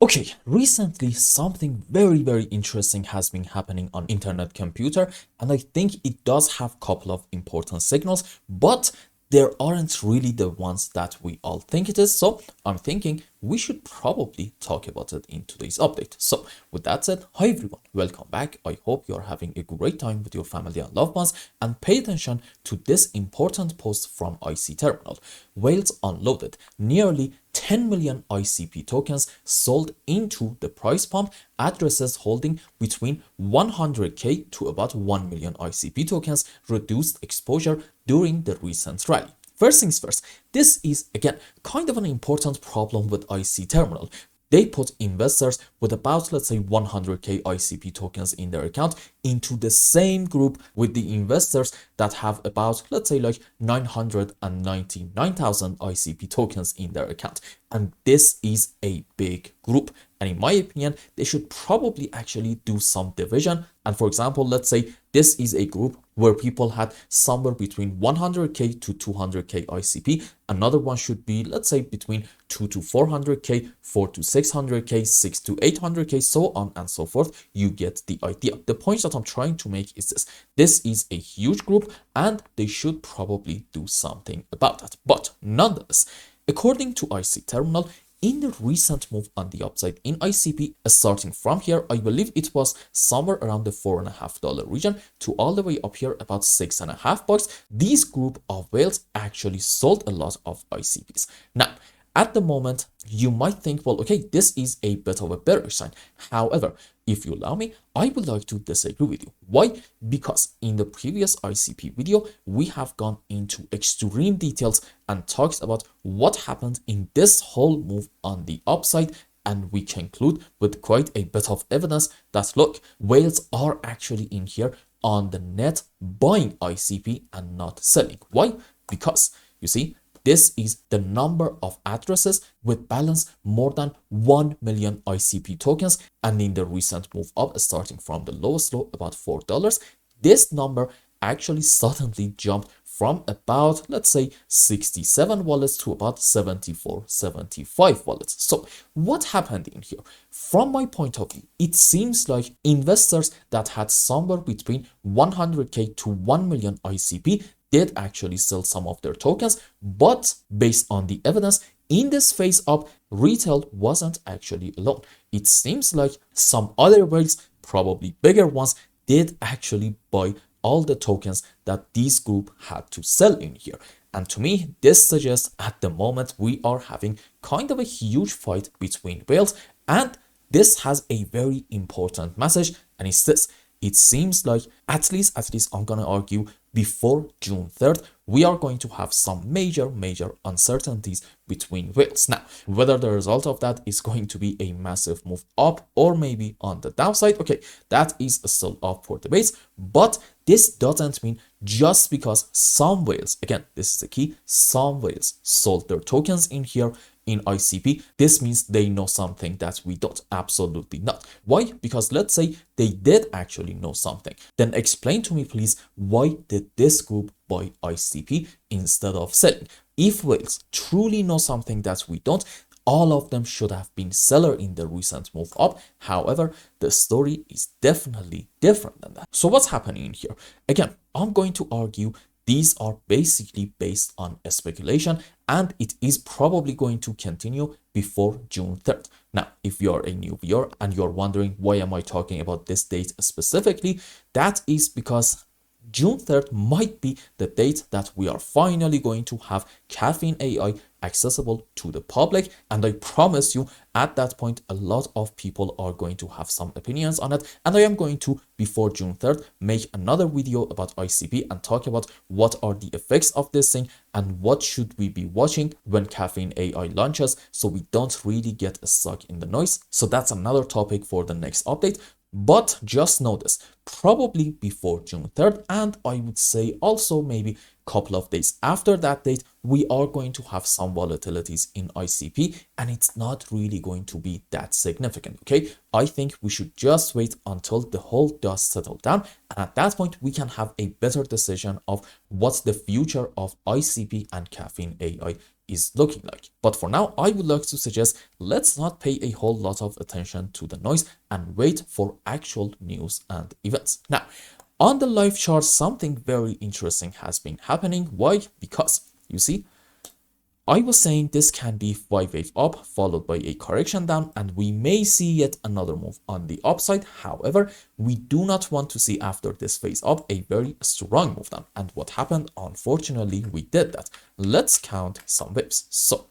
Okay, recently something very interesting has been happening on internet computer, and I think it does have a couple of important signals, but there aren't really the ones that we all think it is. So I'm thinking we should probably talk about it in today's update. So with that said, hi everyone, welcome back. I hope you're having a great time with your family and loved ones, and pay attention to this important post from IC Terminal. Whales unloaded nearly 10 million ICP tokens sold into the price pump, addresses holding between 100k to about 1 million ICP tokens reduced exposure during the recent rally. First things first, this is again kind of an important problem with IC Terminal. They put investors with about, let's say, 100k ICP tokens in their account into the same group with the investors that have about, let's say, like 999,000 ICP tokens in their account. And this is a big group. And in my opinion, they should probably actually do some division. And for example, let's say this is a group where people had somewhere between 100k to 200k ICP. Another one should be, let's say, between 2 to 400k, 4 to 600k, 6 to 800k, so on and so forth. You get the idea. The point that I'm trying to make is this. This is a huge group and they should probably do something about that. But nonetheless, according to IC Terminal, in the recent move on the upside in ICP, starting from here, I believe it was somewhere around the $4.50 region to all the way up here about $6.50. These group of whales actually sold a lot of ICPs. Now, at the moment, you might think, well, okay, this is a bit of a bearish sign. However, if you allow me, I would like to disagree with you. Why? Because in the previous ICP video, we have gone into extreme details and talked about what happened in this whole move on the upside. And we conclude with quite a bit of evidence that, look, whales are actually in here on the net buying ICP and not selling. Why? Because, you see, this is the number of addresses with balance more than 1 million ICP tokens. And in the recent move up, starting from the lowest low, about $4, this number actually suddenly jumped from about, let's say, 67 wallets to about 74, 75 wallets. So what happened in here? From my point of view, it seems like investors that had somewhere between 100k to 1 million ICP did actually sell some of their tokens, but based on the evidence in this phase up, retail wasn't actually alone. It seems like some other whales, probably bigger ones, did actually buy all the tokens that this group had to sell in here. And to me, this suggests at the moment we are having kind of a huge fight between whales, and this has a very important message, and it's this. It seems like, at least I'm gonna argue, before June 3rd, we are going to have some major uncertainties between whales. Now, whether the result of that is going to be a massive move up or maybe on the downside, okay, that is still up for debate. But this doesn't mean just because some whales, again, this is the key, some whales sold their tokens in here in ICP, this means they know something that we don't. Absolutely not. Why? Because let's say they did actually know something. Then explain to me, please, why did this group buy ICP instead of selling? If whales truly know something that we don't, all of them should have been seller in the recent move up. However, the story is definitely different than that. So what's happening here? Again, I'm going to argue these are basically based on a speculation, and it is probably going to continue before June 3rd. Now, if you're a new viewer and you're wondering why am I talking about this date specifically, that is because June 3rd might be the date that we are finally going to have Caffeine AI accessible to the public. And I promise you, at that point, a lot of people are going to have some opinions on it. And I am going to, before June 3rd, make another video about ICP and talk about what are the effects of this thing and what should we be watching when Caffeine AI launches, so we don't really get stuck in the noise. So that's another topic for the next update. But just know this, probably before June 3rd, and I would say also maybe a couple of days after that date, we are going to have some volatilities in ICP, and it's not really going to be that significant, okay? I think we should just wait until the whole dust settle down, and at that point, we can have a better decision of what's the future of ICP and Caffeine AI is looking like. But for now, I would like to suggest let's not pay a whole lot of attention to the noise and wait for actual news and events. Now, on the live chart, something very interesting has been happening. Why? Because you see, I was saying this can be 5-wave up followed by a correction down, and we may see yet another move on the upside. However, we do not want to see after this phase up a very strong move down. And what happened? Unfortunately, we did that. Let's count some waves. So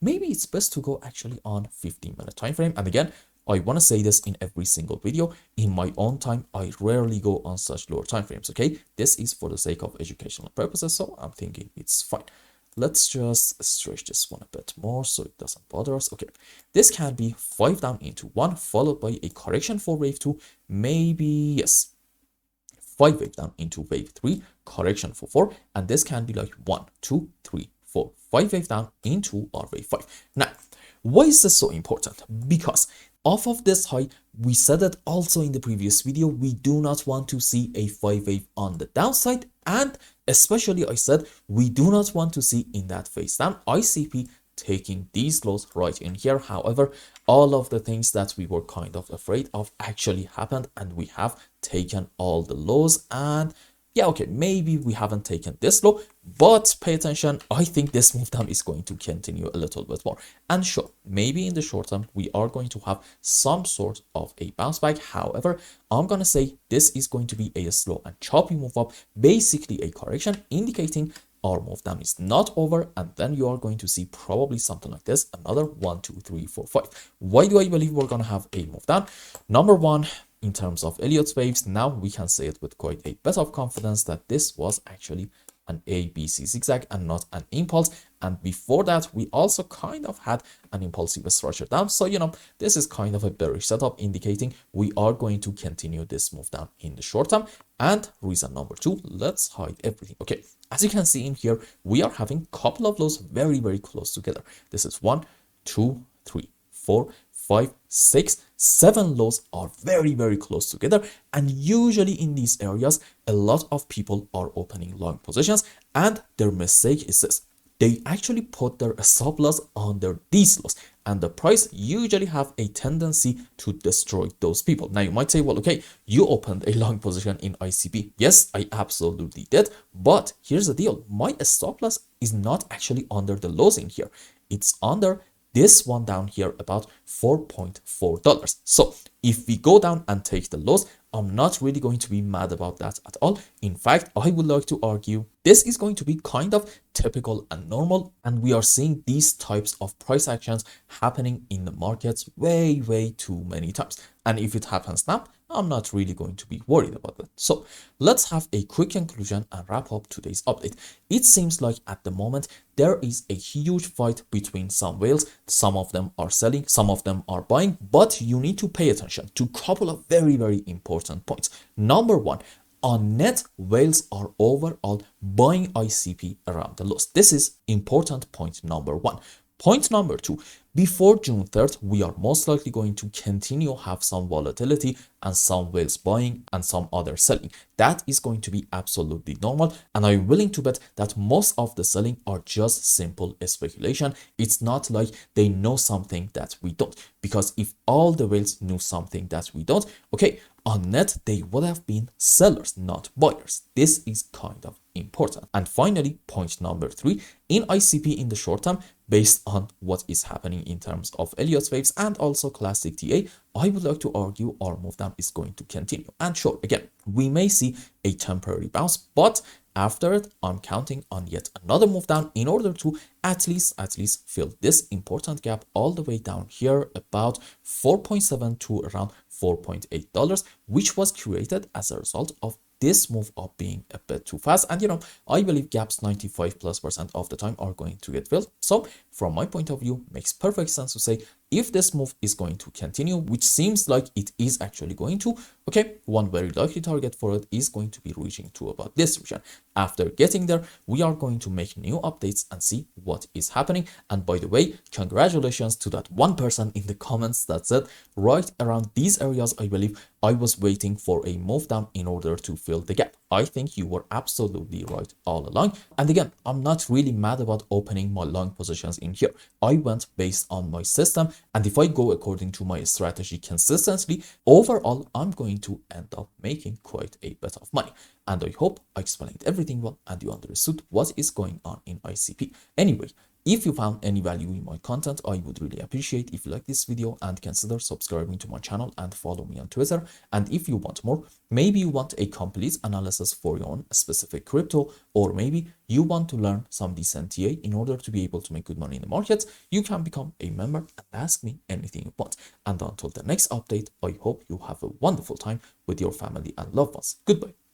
maybe it's best to go actually on 15-minute time frame. And again, I want to say this in every single video. In my own time, I rarely go on such lower time frames. Okay, this is for the sake of educational purposes, so I'm thinking it's fine. Let's just stretch this one a bit more so it doesn't bother us. Okay, this can be 5 down into 1 followed by a correction for wave 2, maybe, yes, 5 wave down into wave 3, correction for 4, and this can be like 1, 2, 3, 4, 5 wave down into our wave 5. Now, why is this so important? Because off of this high, we said it also in the previous video, we do not want to see a 5 wave on the downside, and especially I said we do not want to see in that phase down ICP taking these lows right in here. However, all of the things that we were kind of afraid of actually happened, and we have taken all the lows. And yeah, okay, maybe we haven't taken this low, but pay attention. I think this move down is going to continue a little bit more. And sure, maybe in the short term, we are going to have some sort of a bounce back. However, I'm going to say this is going to be a slow and choppy move up, basically a correction indicating our move down is not over. And then you are going to see probably something like this, another 1, 2, 3, 4, 5. Why do I believe we're going to have a move down? Number one, in terms of Elliott waves, now we can say it with quite a bit of confidence that this was actually an ABC zigzag and not an impulse. And before that, we also kind of had an impulsive structure down. So, you know, this is kind of a bearish setup indicating we are going to continue this move down in the short term. And reason number 2, let's hide everything. Okay, as you can see in here, we are having a couple of lows very, very close together. This is 1, 2, 3, 4, 5, 6, 7 lows are very, very close together. And usually in these areas, a lot of people are opening long positions, and their mistake is this: they actually put their stop loss under these lows, and the price usually have a tendency to destroy those people. Now you might say, well, okay, you opened a long position in ICP. Yes, I absolutely did, but here's the deal: my stop loss is not actually under the lows in here, it's under this one down here, about $4.4. So if we go down and take the lows, I'm not really going to be mad about that at all. In fact, I would like to argue this is going to be kind of typical and normal, and we are seeing these types of price actions happening in the markets way, way too many times. And if it happens now, I'm not really going to be worried about that. So let's have a quick conclusion and wrap up today's update. It seems like at the moment there is a huge fight between some whales. Some of them are selling, some of them are buying, but you need to pay attention to a couple of very, very important points. Number one, on net, whales are overall buying ICP around the lows. This is important point number one. Point number 2, before June 3rd, we are most likely going to continue have some volatility and some whales buying and some other selling. That is going to be absolutely normal, and I'm willing to bet that most of the selling are just simple speculation. It's not like they know something that we don't, because if all the whales knew something that we don't, okay, on net, they would have been sellers, not buyers. This is kind of important. And finally, point number 3, in ICP in the short term, based on what is happening in terms of Elliott waves and also classic TA, I would like to argue our move down is going to continue. And sure, again, we may see a temporary bounce, but after it, I'm counting on yet another move down in order to at least fill this important gap all the way down here, about 4.7 to around $4.8, which was created as a result of this move up being a bit too fast. And you know, I believe gaps 95+% of the time are going to get filled. So from my point of view, makes perfect sense to say if this move is going to continue, which seems like it is actually going to, Okay, one very likely target for it is going to be reaching to about this region. After getting there, we are going to make new updates and see what is happening. And by the way, congratulations to that one person in the comments that said right around these areas, I believe I was waiting for a move down in order to fill the gap. I think you were absolutely right all along. And again, I'm not really mad about opening my long positions in here. I went based on my system, and if I go according to my strategy consistently, overall, I'm going to end up making quite a bit of money. And I hope I explained everything well and you understood what is going on in ICP. Anyway, if you found any value in my content, I would really appreciate if you like this video and consider subscribing to my channel and follow me on Twitter. And if you want more, maybe you want a complete analysis for your own specific crypto, or maybe you want to learn some decent TA in order to be able to make good money in the market, you can become a member and ask me anything you want. And until the next update, I hope you have a wonderful time with your family and loved ones. Goodbye.